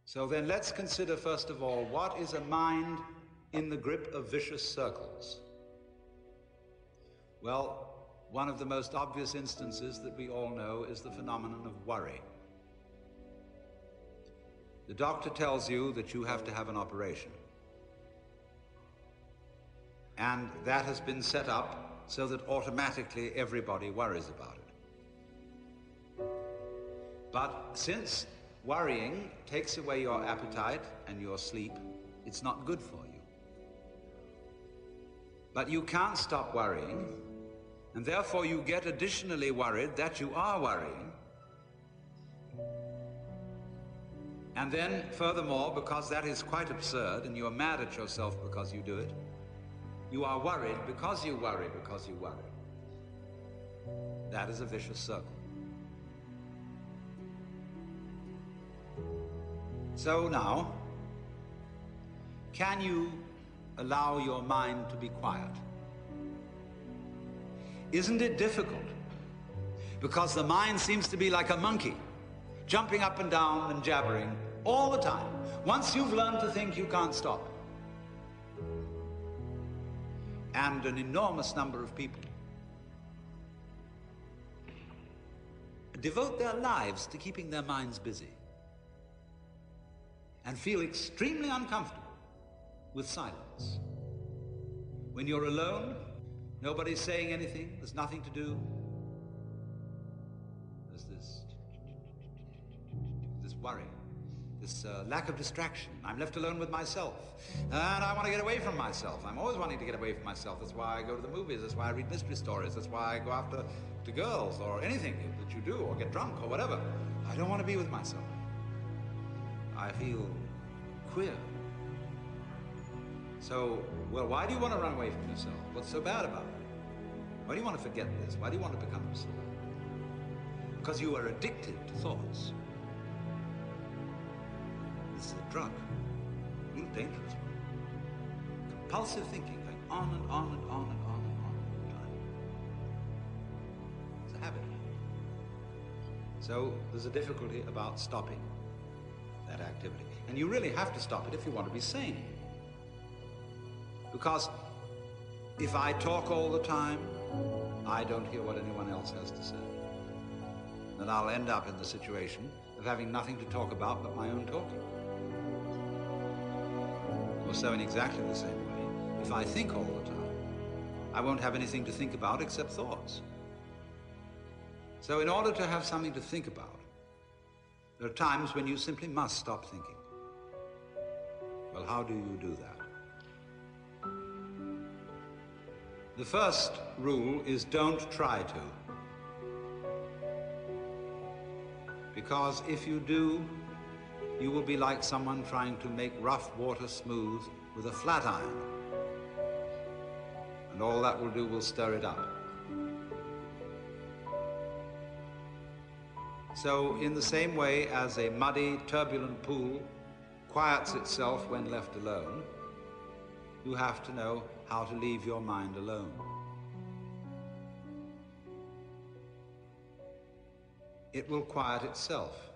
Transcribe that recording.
So then let's consider first of all, what is a mind in the grip of vicious circles? Well, one of the most obvious instances that we all know is the phenomenon of worry. The doctor tells you that you have to have an operation. And that has been set up so that automatically everybody worries about it. But since worrying takes away your appetite and your sleep, it's not good for you. But you can't stop worrying, and therefore you get additionally worried that you are worrying. And then, furthermore, because that is quite absurd, and you are mad at yourself because you do it, you are worried because you worry because you worry. That is a vicious circle. So now, can you allow your mind to be quiet? Isn't it difficult? Because the mind seems to be like a monkey, jumping up and down and jabbering all the time. Once you've learned to think, you can't stop. And an enormous number of people devote their lives to keeping their minds busy and feel extremely uncomfortable with silence. When you're alone, nobody's saying anything, there's nothing to do. There's this worry, this lack of distraction. I'm left alone with myself, and I want to get away from myself. I'm always wanting to get away from myself. That's why I go to the movies, that's why I read mystery stories, that's why I go after girls or anything that you do, or get drunk or whatever. I don't want to be with myself. I feel queer. So, well, why do you want to run away from yourself? What's so bad about it? Why do you want to forget this? Why do you want to become absorbed? Because you are addicted to thoughts. This is a drug, a real dangerous one. Compulsive thinking, going on and on and on and on and on all the time. It's a habit. So there's a difficulty about stopping that activity. And you really have to stop it if you want to be sane. Because if I talk all the time, I don't hear what anyone else has to say. Then I'll end up in the situation of having nothing to talk about but my own talking. Or so in exactly the same way, if I think all the time, I won't have anything to think about except thoughts. So in order to have something to think about, there are times when you simply must stop thinking. Well, how do you do that? The first rule is don't try to. Because if you do, you will be like someone trying to make rough water smooth with a flat iron. And all that will do will stir it up. So in the same way as a muddy, turbulent pool quiets itself when left alone, you have to know how to leave your mind alone. It will quiet itself.